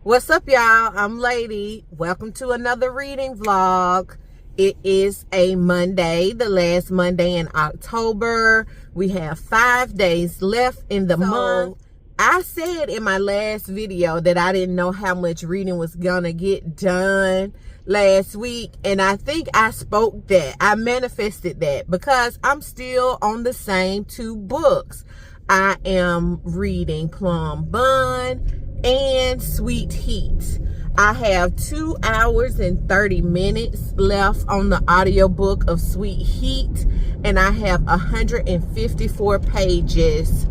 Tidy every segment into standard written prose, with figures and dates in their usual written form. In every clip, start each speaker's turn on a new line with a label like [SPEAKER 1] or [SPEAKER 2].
[SPEAKER 1] What's up, y'all? I'm Lady. Welcome to another reading vlog. It is a Monday, the last Monday in October. We have 5 days left in the month. I said in my last video that I didn't know how much reading was gonna get done last week, and I think I spoke that. I manifested that because I'm still on the same 2 books. I am reading Plum Bun and Sweet Heat. I have 2 hours and 30 minutes left on the audiobook of Sweet Heat, and I have 154 pages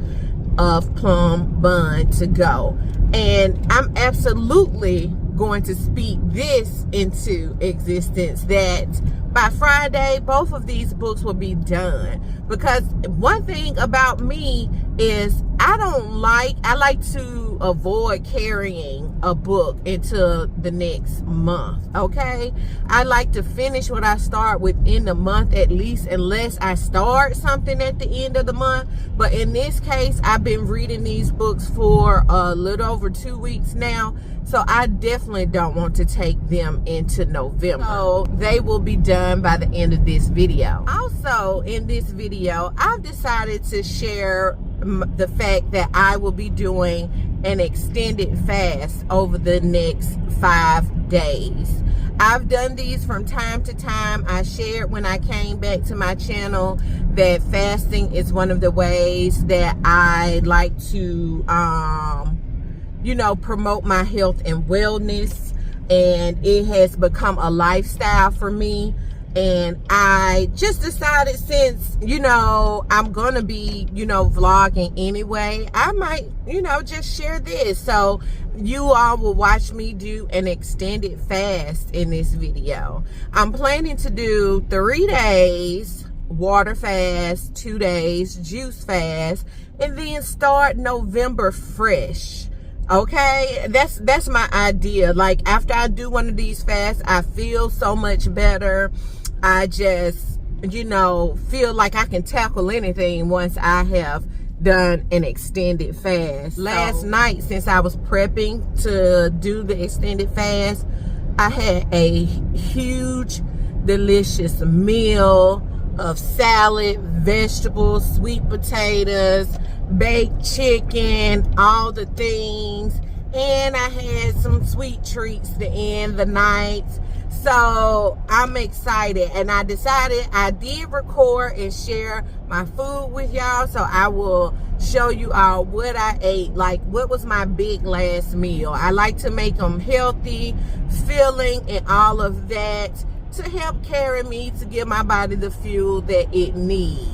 [SPEAKER 1] of Plum Bun to go. And I'm absolutely going to speak this into existence that by Friday both of these books will be done, because one thing about me is I like to avoid carrying a book into the next month. Okay, I like to finish what I start within the month, at least, unless I start something at the end of the month. But in this case, I've been reading these books for a little over 2 weeks now, so I definitely don't want to take them into November. So they will be done by the end of this video. Also, in this video, I've decided to share the fact that I will be doing an extended fast over the next 5 days. I've done these from time to time. I shared when I came back to my channel that fasting is one of the ways that I like to promote my health and wellness, and it has become a lifestyle for me. And I just decided, since I'm gonna be vlogging anyway, I might just share this, so you all will watch me do an extended fast in this video. I'm planning to do 3 days water fast, 2 days juice fast, and then start November fresh. Okay, that's my idea. Like, after I do one of these fasts, I feel so much better. I just feel like I can tackle anything once I have done an extended fast. Last night, since I was prepping to do the extended fast, I had a huge delicious meal of salad, vegetables, sweet potatoes, baked chicken, all the things, and I had some sweet treats to end the night. So I'm excited, and I decided I did record and share my food with y'all, so I will show you all what I ate, like what was my big last meal. I like to make them healthy, filling, and all of that to help carry me, to give my body the fuel that it needs.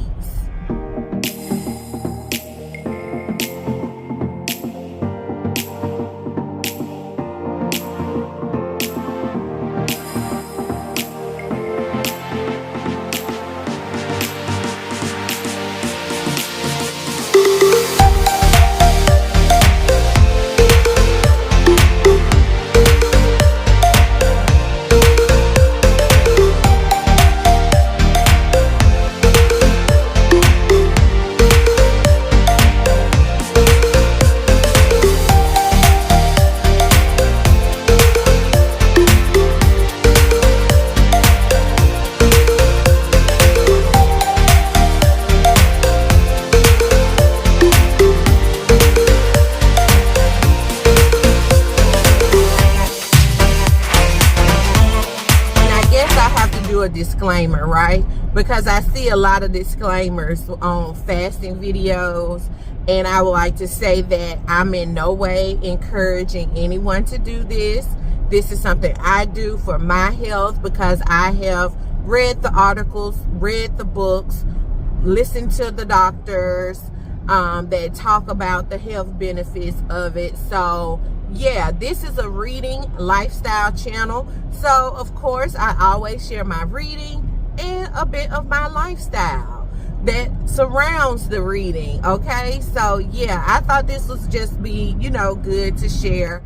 [SPEAKER 1] A disclaimer, right? Because I see a lot of disclaimers on fasting videos, and I would like to say that I'm in no way encouraging anyone to do this. This is something I do for my health, because I have read the articles, read the books, listened to the doctors that talk about the health benefits of it. So yeah, this is a reading lifestyle channel, so of course I always share my reading and a bit of my lifestyle that surrounds the reading. Okay, so yeah, I thought this was just be good to share.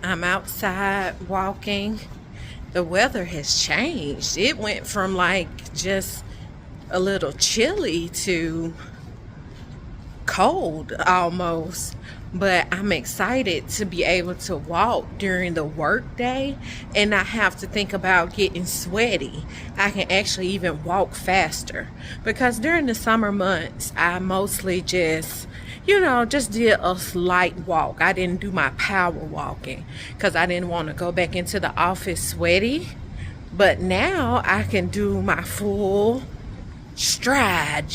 [SPEAKER 1] I'm outside walking. The weather has changed. It went from like just a little chilly to cold almost, but I'm excited to be able to walk during the work day and not have to think about getting sweaty. I can actually even walk faster, because during the summer months I mostly just just did a light walk. I didn't do my power walking because I didn't want to go back into the office sweaty. But now I can do my full stride,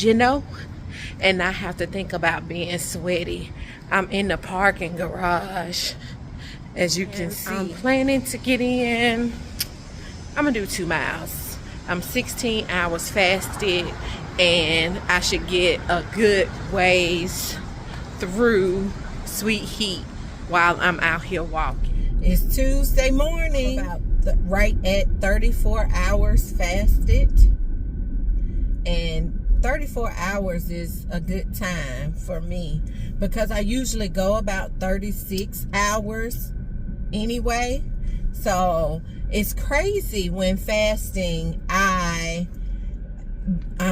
[SPEAKER 1] and not have to think about being sweaty. I'm in the parking garage, as you can see. I'm planning to get in. I'm gonna do 2 miles. I'm 16 hours fasted, and I should get a good ways through Sweet Heat while I'm out here walking. It's Tuesday morning, about right at 34 hours fasted, and 34 hours is a good time for me because I usually go about 36 hours anyway. So it's crazy when fasting I'm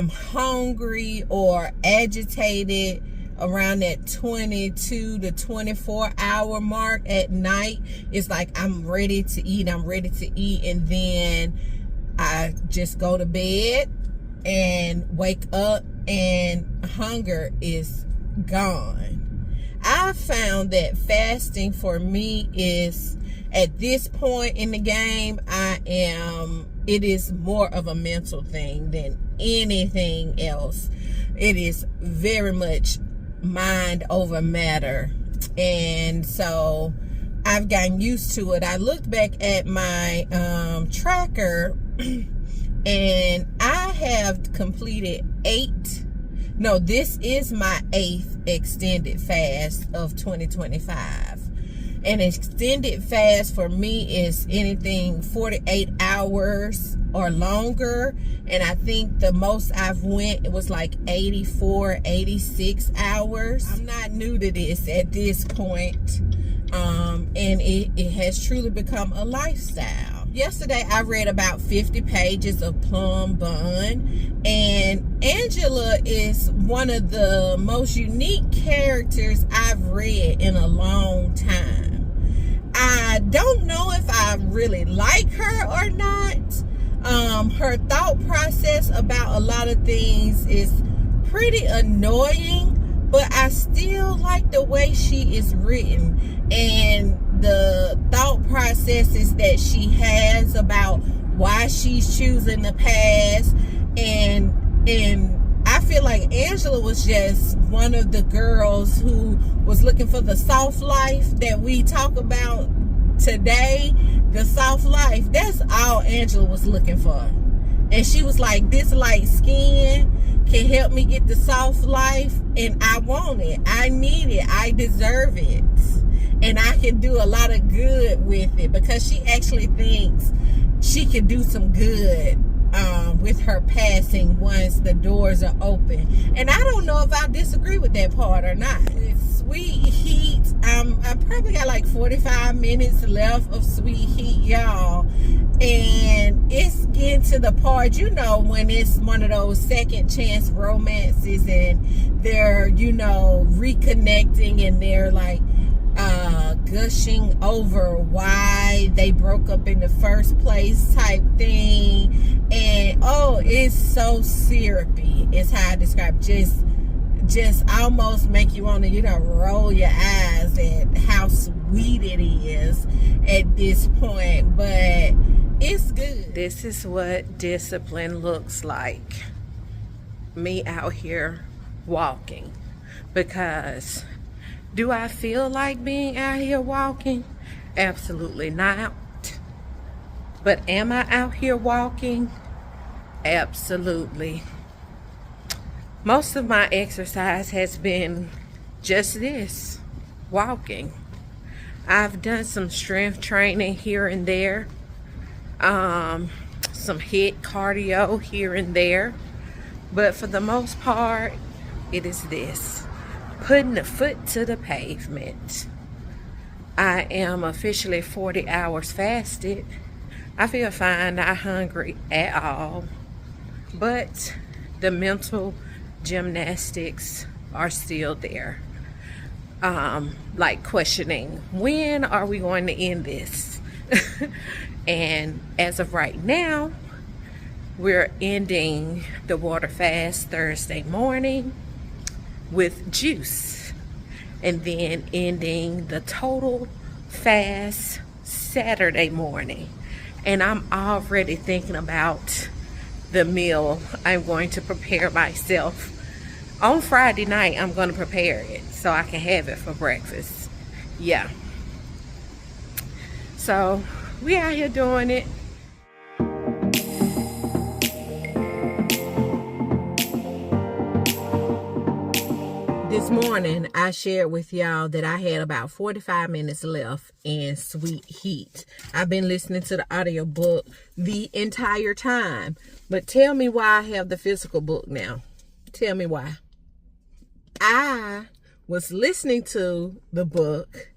[SPEAKER 1] hungry or agitated around that 22 to 24 hour mark at night. It's like I'm ready to eat, and then I just go to bed and wake up and hunger is gone. I found that fasting for me is, at this point in the game, it is more of a mental thing than anything else. It is very much mind over matter, and so I've gotten used to it. I looked back at my tracker and I have completed this is my 8th extended fast of 2025. An extended fast for me is anything 48 hours or longer, and I think the most I've went, it was like 84, 86 hours. I'm not new to this at this point, and it has truly become a lifestyle. Yesterday I read about 50 pages of Plum Bun, and Angela is one of the most unique characters I've read in a long time. I don't know if I really like her or not. Her thought process about a lot of things is pretty annoying, but I still like the way she is written and the thought processes that she has about why she's choosing the past, and I feel like Angela was just one of the girls who was looking for the soft life that we talk about today. The soft life, that's all Angela was looking for. And she was like, this light skin can help me get the soft life, and I want it, I need it, I deserve it, and I can do a lot of good with it, because she actually thinks she can do some good with her passing once the doors are open. And I don't know if I disagree with that part or not. It's Sweet Heat. I probably got like 45 minutes left of Sweet Heat, y'all. And it's getting to the part, when it's one of those second chance romances and they're, reconnecting, and they're like gushing over why they broke up in the first place type thing. And it's so syrupy, is how I describe it. Just almost make you want to roll your eyes at how sweet it is at this point, but it's good. This is what discipline looks like, me out here walking. Because do I feel like being out here walking? Absolutely not. But am I out here walking? Absolutely. Most of my exercise has been just this, walking. I've done some strength training here and there, some HIIT cardio here and there, but for the most part, it is this, putting the foot to the pavement. I am officially 40 hours fasted. I feel fine, not hungry at all, but the mental gymnastics are still there. Like questioning, when are we going to end this? And as of right now, we're ending the water fast Thursday morning with juice, and then ending the total fast Saturday morning. And I'm already thinking about the meal I'm going to prepare myself. On Friday night, I'm going to prepare it so I can have it for breakfast. Yeah. So we out here doing it. This morning, I shared with y'all that I had about 45 minutes left in Sweet Heat. I've been listening to the audiobook the entire time. But tell me why I have the physical book now. Tell me why. I was listening to the book,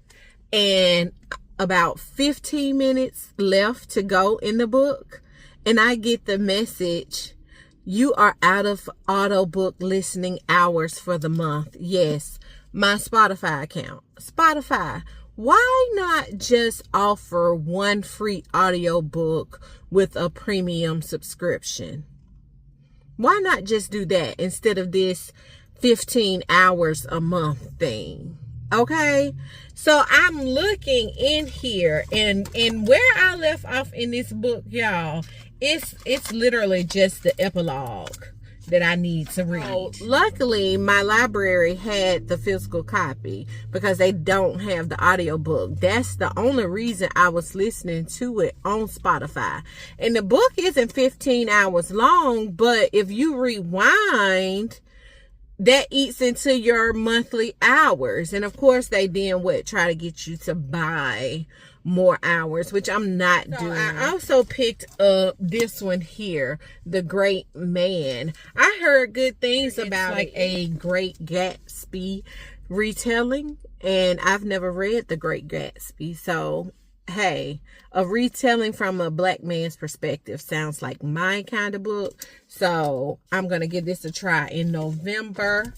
[SPEAKER 1] and about 15 minutes left to go in the book, and I get the message, you are out of audiobook listening hours for the month. Yes, my Spotify account. Spotify, why not just offer one free audiobook with a premium subscription? Why not just do that instead of this 15 hours a month thing? Okay, so I'm looking in here, and where I left off in this book, y'all, it's literally just the epilogue that I need to read. So, luckily, my library had the physical copy because they don't have the audiobook. That's the only reason I was listening to it on Spotify. And the book isn't 15 hours long, but if you rewind, that eats into your monthly hours. And of course, they then try to get you to buy more hours, which I'm not doing. I also picked up this one here, The Great Man. I heard good things about it. Like a Great Gatsby retelling, and I've never read The Great Gatsby. So, hey, a retelling from a black man's perspective sounds like my kind of book. So I'm going to give this a try in November.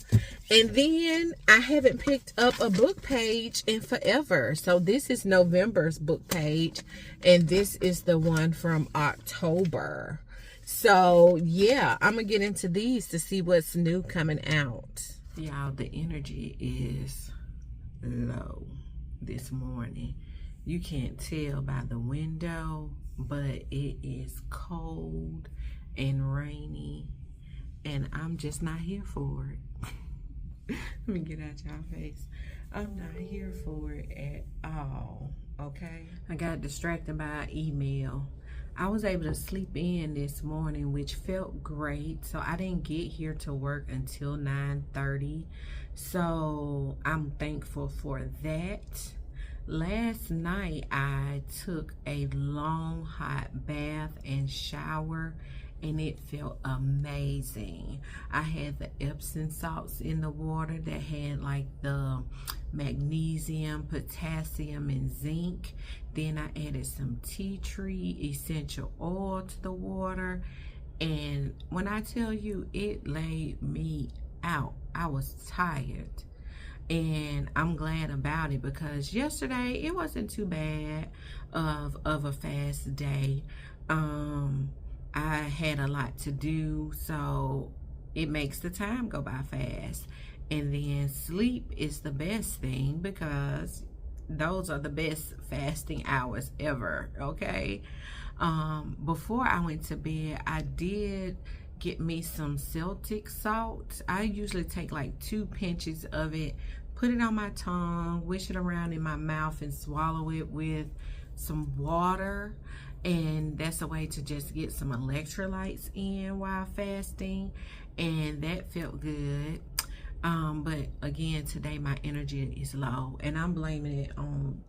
[SPEAKER 1] And then I haven't picked up a book page in forever. So this is November's book page, and this is the one from October. So yeah, I'm going to get into these to see what's new coming out. Y'all, the energy is low this morning. You can't tell by the window, but it is cold and rainy, and I'm just not here for it. Let me get out y'all face. I'm not here for it at all, okay? I got distracted by an email. I was able to sleep in this morning, which felt great. So I didn't get here to work until 9:30. So I'm thankful for that. Last night, I took a long hot bath and shower, and it felt amazing. I had the Epsom salts in the water that had like the magnesium, potassium, and zinc. Then I added some tea tree essential oil to the water, and when I tell you, it laid me out. I was tired. And I'm glad about it because yesterday it wasn't too bad of a fast day. I had a lot to do, so it makes the time go by fast. And then sleep is the best thing because those are the best fasting hours ever, okay? Before I went to bed, I did get me some Celtic salt. I usually take like 2 pinches of it, put it on my tongue, wish it around in my mouth, and swallow it with some water. And that's a way to just get some electrolytes in while fasting, and that felt good. But again, today my energy is low, and I'm blaming it on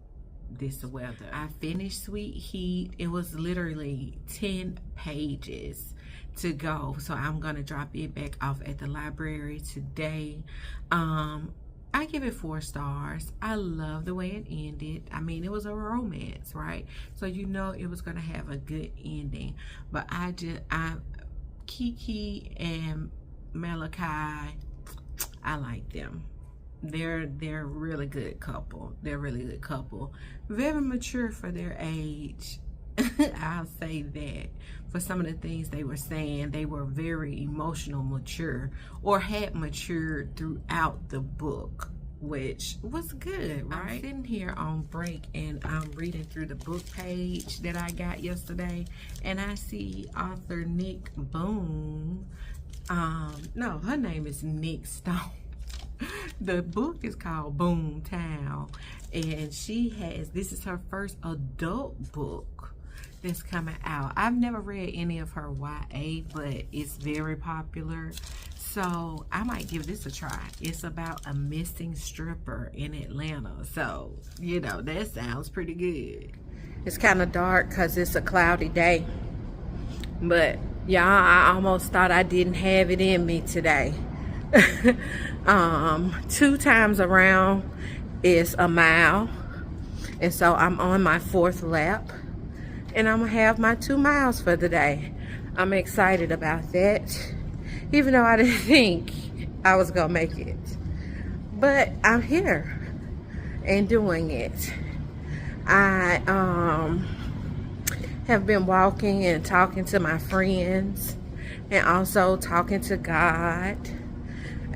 [SPEAKER 1] this weather. I finished Sweet Heat. It was literally 10 pages to go, so I'm gonna drop it back off at the library today. I give it 4 stars. I love the way it ended. I mean, it was a romance, right? So you know it was gonna have a good ending. But Kiki and Malachi, I like them. They're a really good couple. They're a really good couple. Very mature for their age. I'll say that. For some of the things they were saying, they were very emotional mature, or had matured throughout the book, which was good, right? I'm sitting here on break and I'm reading through the book page that I got yesterday, and I see author Nick Boom. No, her name is Nick Stone. The book is called Boomtown, and this is her first adult book that's coming out. I've never read any of her YA, but it's very popular, so I might give this a try. It's about a missing stripper in Atlanta, so you know, that sounds pretty good. It's kind of dark because it's a cloudy day, but y'all, I almost thought I didn't have it in me today. 2 times around is a mile, and so I'm on my 4th lap, and I'm gonna have my 2 miles for the day. I'm excited about that, even though I didn't think I was gonna make it, but I'm here and doing it. I have been walking and talking to my friends, and also talking to God.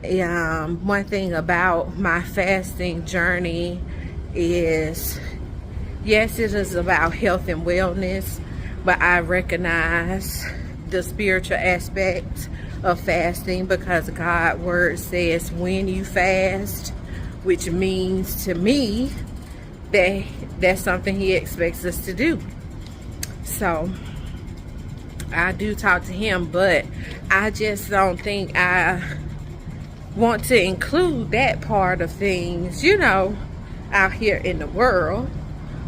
[SPEAKER 1] One thing about my fasting journey is, yes, it is about health and wellness, but I recognize the spiritual aspect of fasting, because God's word says when you fast, which means to me that that's something he expects us to do. So I do talk to him, but I just don't think I want to include that part of things, you know, out here in the world.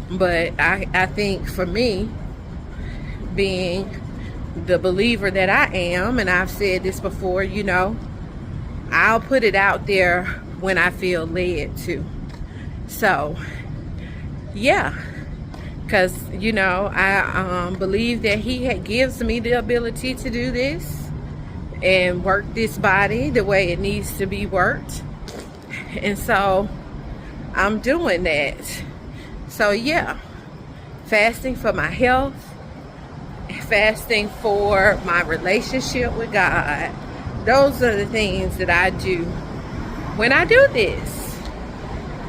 [SPEAKER 1] But I think for me, being the believer that I am, and I've said this before, you know, I'll put it out there when I feel led to. So yeah, because you know, I believe that he gives me the ability to do this and work this body the way it needs to be worked, and so I'm doing that. So yeah, fasting for my health, fasting for my relationship with God, those are the things that I do when I do this,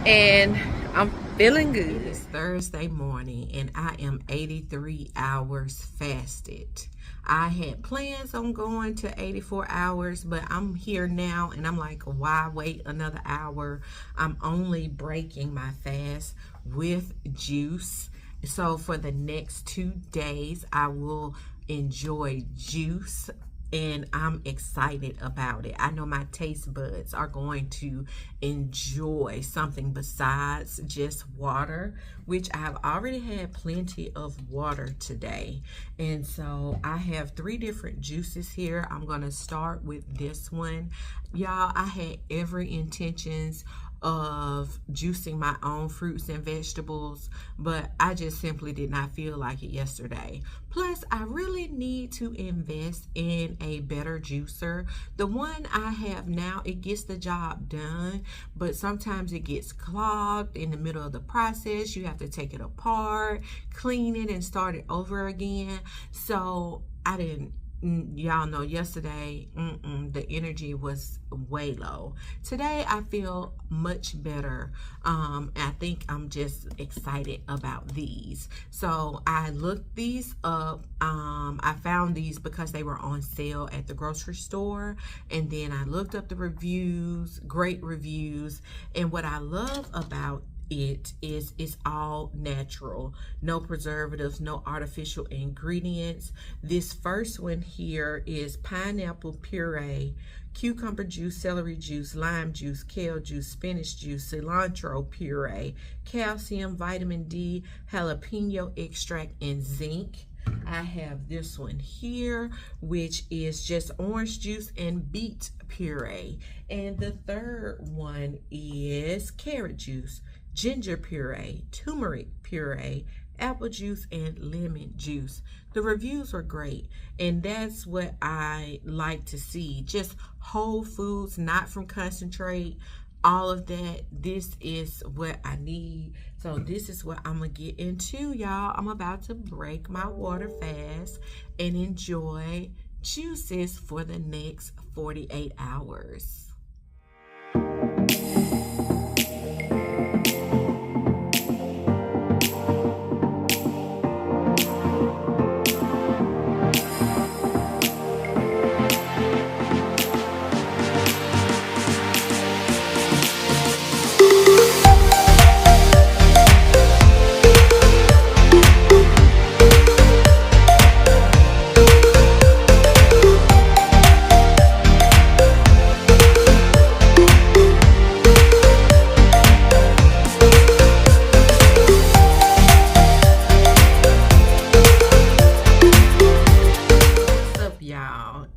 [SPEAKER 1] and I'm feeling good. It's Thursday morning and I am 83 hours fasted. I had plans on going to 84 hours, but I'm here now and I'm like, why wait another hour? I'm only breaking my fast with juice. So for the next 2 days, I will enjoy juice, and I'm excited about it. I know my taste buds are going to enjoy something besides just water, which I've already had plenty of water today. And so I have 3 different juices here. I'm going to start with this one. Y'all, I had every intentions of juicing my own fruits and vegetables, but I just simply did not feel like it yesterday. Plus, I really need to invest in a better juicer. The one I have now, it gets the job done, but sometimes it gets clogged in the middle of the process. You have to take it apart, clean it, and start it over again. So I didn't. Y'all know yesterday the energy was way low. Today I feel much better. I think I'm just excited about these. So I looked these up. I found these because they were on sale at the grocery store, and then I looked up the reviews, great reviews. And what I love about it's all natural, no preservatives, no artificial ingredients. This first one here is pineapple puree, cucumber juice, celery juice, lime juice, kale juice, spinach juice, cilantro puree, calcium, vitamin D, jalapeno extract, and zinc. I have this one here, which is just orange juice and beet puree. And the third one is carrot juice, ginger puree, turmeric puree, apple juice and lemon juice. The reviews were great, and that's what I like to see. Just whole foods, not from concentrate, all of that. This is what I need. So this is what I'm gonna get into, y'all. I'm about to break my water fast and enjoy juices for the next 48 hours.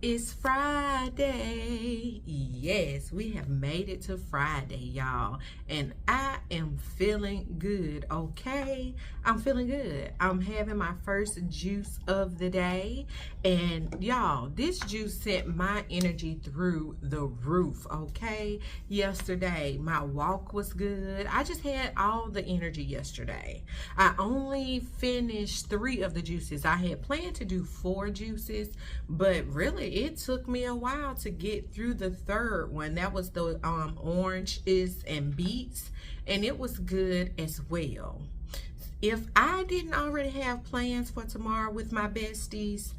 [SPEAKER 1] It's Friday. Yes, we have made it to Friday, y'all. And I am feeling good, okay? I'm feeling good. I'm having my first juice of the day. And y'all, this juice sent my energy through the roof, okay? Yesterday, my walk was good. I just had all the energy yesterday. I only finished 3 of the juices. I had planned to do 4 juices, but really it took me a while to get through the 3rd one. That was the oranges and beets, and it was good as well. If I didn't already have plans for tomorrow with my besties,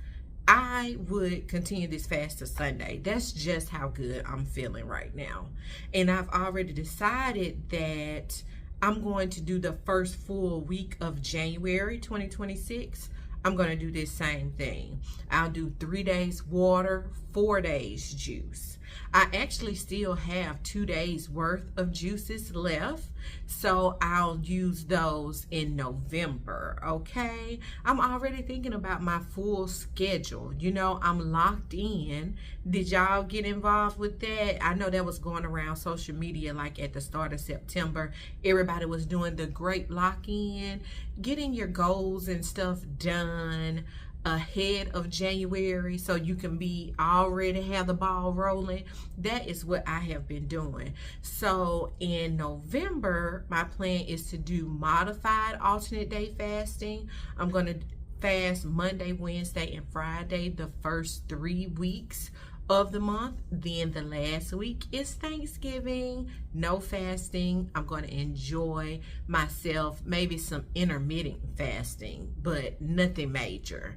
[SPEAKER 1] I would continue this fast to Sunday. That's just how good I'm feeling right now. And I've already decided that I'm going to do the first full week of January 2026. I'm going to do this same thing. I'll do 3 days water, 4 days juice. I actually still have 2 days worth of juices left, so I'll use those in November, okay? I'm already thinking about my full schedule. You know, I'm locked in. Did y'all get involved with that? I know that was going around social media like at the start of September. Everybody was doing the great lock-in, getting your goals and stuff done ahead of January so you can be already have the ball rolling. That is what I have been doing. So in November, my plan is to do modified alternate day fasting. I'm going to fast Monday, Wednesday, and Friday the first 3 weeks of the month. Then the last week is Thanksgiving. No fasting. I'm going to enjoy myself, maybe some intermittent fasting, but nothing major.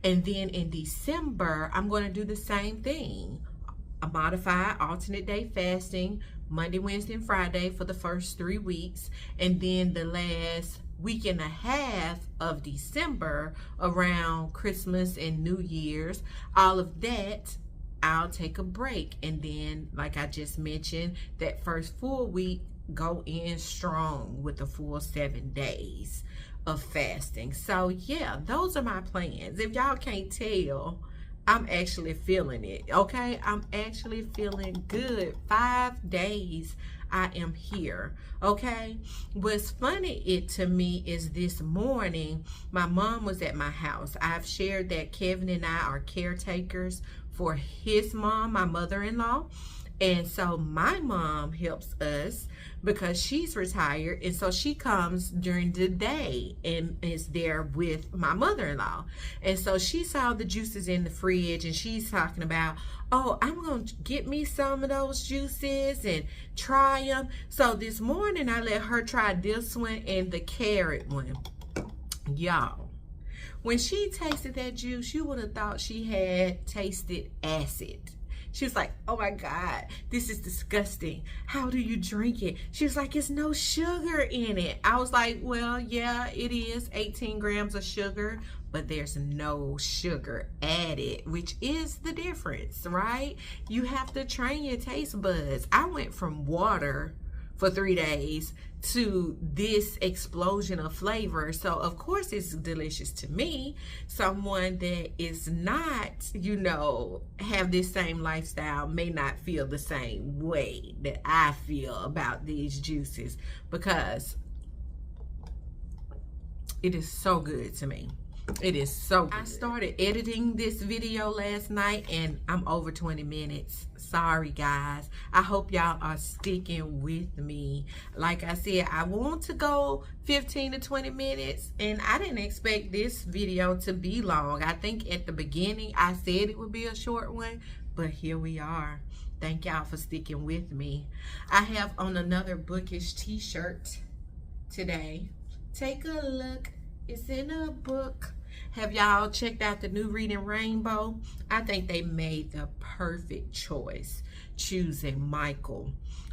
[SPEAKER 1] And then in December, I'm going to do the same thing. A modified alternate day fasting, Monday, Wednesday, and Friday for the first 3 weeks. And then the last week and a half of December, around Christmas and New Year's, all of that, I'll take a break. And then, like I just mentioned, that first full week, go in strong with the full 7 days of fasting. So yeah, those are my plans. If y'all can't tell, I'm actually feeling it, okay? I'm actually feeling good. 5 days I am here, okay? What's funny to me is this morning, my mom was at my house. I've shared that Kevin and I are caretakers for his mom, my mother-in-law. And so my mom helps us because she's retired, and so she comes during the day and is there with my mother-in-law. And so she saw the juices in the fridge, and she's talking about, oh, I'm going to get me some of those juices and try them. So this morning I let her try this one and the carrot one. Y'all, when she tasted that juice, you would have thought she had tasted acid. She was like, oh my God, this is disgusting. How do you drink it? She was like, it's no sugar in it. I was like, well, yeah, it is 18 grams of sugar, but there's no sugar added, which is the difference, right? You have to train your taste buds. I went from water for 3 days to this explosion of flavor. So of course it's delicious to me. Someone that is not, you know, have this same lifestyle may not feel the same way that I feel about these juices, because It is so good to me. It is so good. I started editing this video last night and I'm over 20 minutes. Sorry guys. I hope y'all are sticking with me. Like I said, I want to go 15 to 20 minutes and I didn't expect this video to be long. I think at the beginning I said it would be a short one, but here we are. Thank y'all for sticking with me. I have on another bookish t-shirt today. Take a look. It's in a book. Have y'all checked out the new Reading Rainbow? I think they made the perfect choice choosing Michael.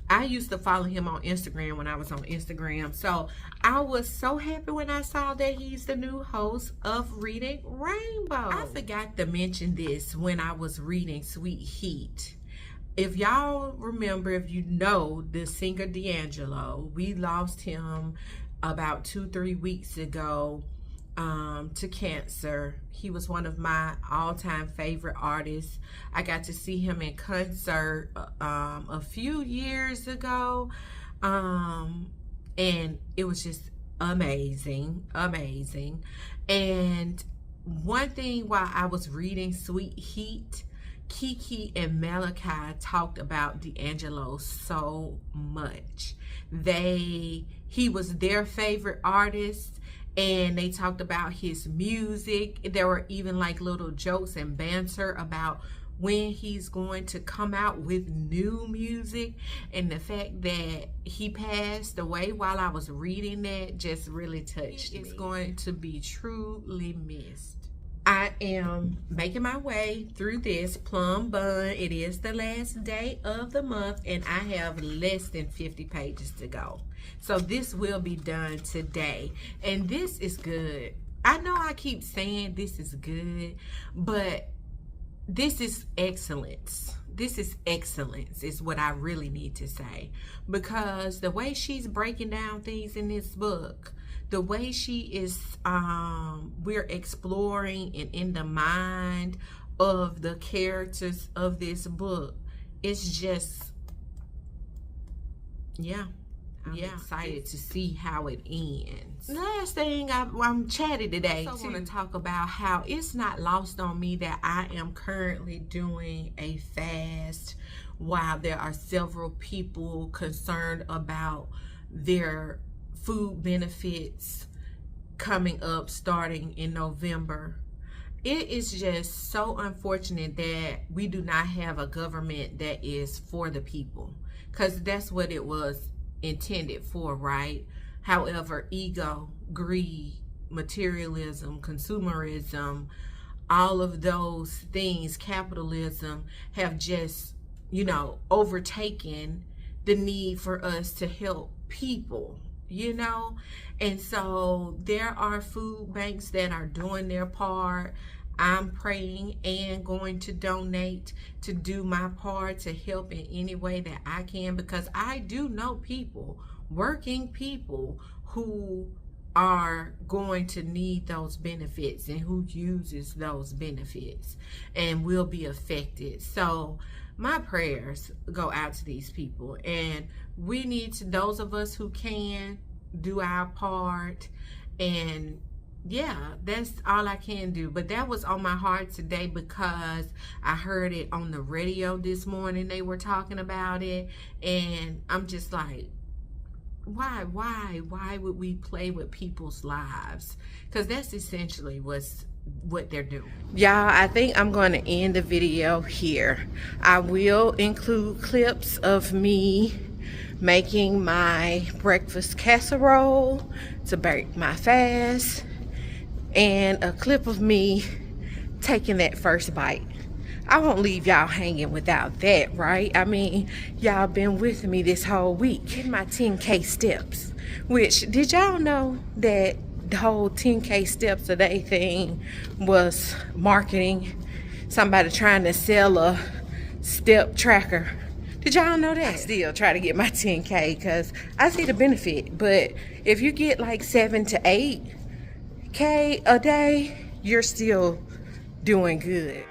[SPEAKER 1] I used to follow him on Instagram when I was on Instagram. So I was so happy when I saw that he's the new host of Reading Rainbow. I forgot to mention this when I was reading Sweet Heat. If y'all remember, if you know the singer D'Angelo, we lost him about 2-3 weeks ago to cancer. He was one of my all-time favorite artists. I got to see him in concert a few years ago, and it was just amazing. And one thing while I was reading Sweet Heat, Kiki and Malachi talked about D'Angelo so much. He was their favorite artist, and they talked about his music. There were even like little jokes and banter about when he's going to come out with new music, and the fact that he passed away while I was reading that just really touched me. It's going to be truly missed. I am making my way through this Plum Bun. It is the last day of the month and I have less than 50 pages to go. So this will be done today. And this is good. I know I keep saying this is good, but this is excellence. This is excellence is what I really need to say. Because the way she's breaking down things in this book, the way she is, we're exploring and in the mind of the characters of this book, it's just, yeah. I'm excited to see how it ends. Last thing, I'm chatty today. I also want to talk about how it's not lost on me that I am currently doing a fast while there are several people concerned about their food benefits coming up starting in November. It is just so unfortunate that we do not have a government that is for the people, because that's what it was intended for, right? However, ego, greed, materialism, consumerism, all of those things, capitalism, have just, overtaken the need for us to help people, and so there are food banks that are doing their part. I'm praying and going to donate to do my part to help in any way that I can, because I do know people, working people, who are going to need those benefits and who uses those benefits and will be affected. So my prayers go out to these people, and we need to, those of us who can, do our part. And yeah, that's all I can do. But that was on my heart today because I heard it on the radio this morning. They were talking about it, and I'm just like, why would we play with people's lives? Because that's essentially what they're doing. Y'all, I think I'm going to end the video here. I will include clips of me making my breakfast casserole to break my fast, and a clip of me taking that first bite. I won't leave y'all hanging without that, right? I mean, y'all been with me this whole week in my 10K steps, which, did y'all know that the whole 10K steps a day thing was marketing? Somebody trying to sell a step tracker. Did y'all know that? I still try to get my 10K because I see the benefit. But if you get like 7 to 8K a day, you're still doing good.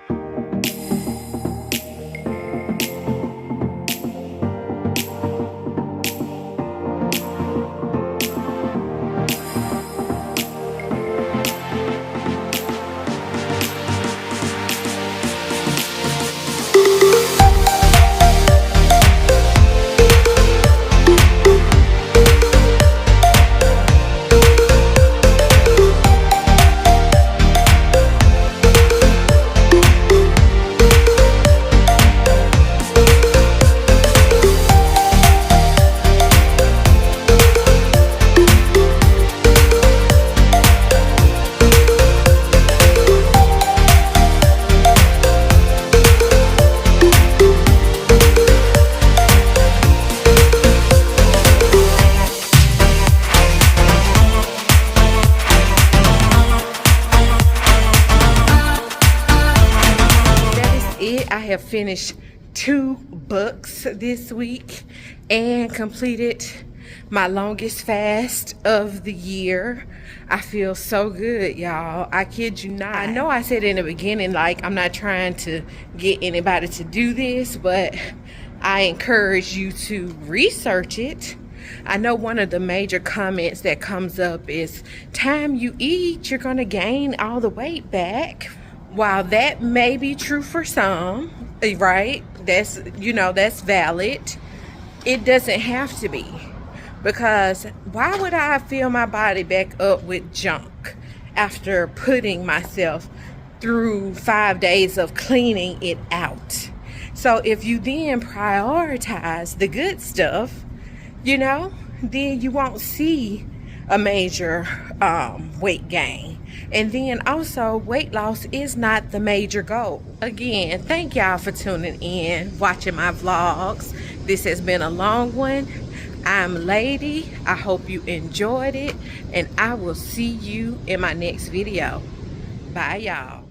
[SPEAKER 1] have finished 2 books this week and completed my longest fast of the year. I feel so good, y'all. I kid you not. I know I said in the beginning, like, I'm not trying to get anybody to do this, but I encourage you to research it. I know one of the major comments that comes up is, time you eat, you're gonna gain all the weight back. While that may be true for some, right? That's, you know, that's valid. It doesn't have to be. Because why would I fill my body back up with junk after putting myself through 5 days of cleaning it out? So if you then prioritize the good stuff, you know, then you won't see a major weight gain. And then also, weight loss is not the major goal. Again, thank y'all for tuning in, watching my vlogs. This has been a long one. I'm Lady. I hope you enjoyed it, and I will see you in my next video. Bye, y'all.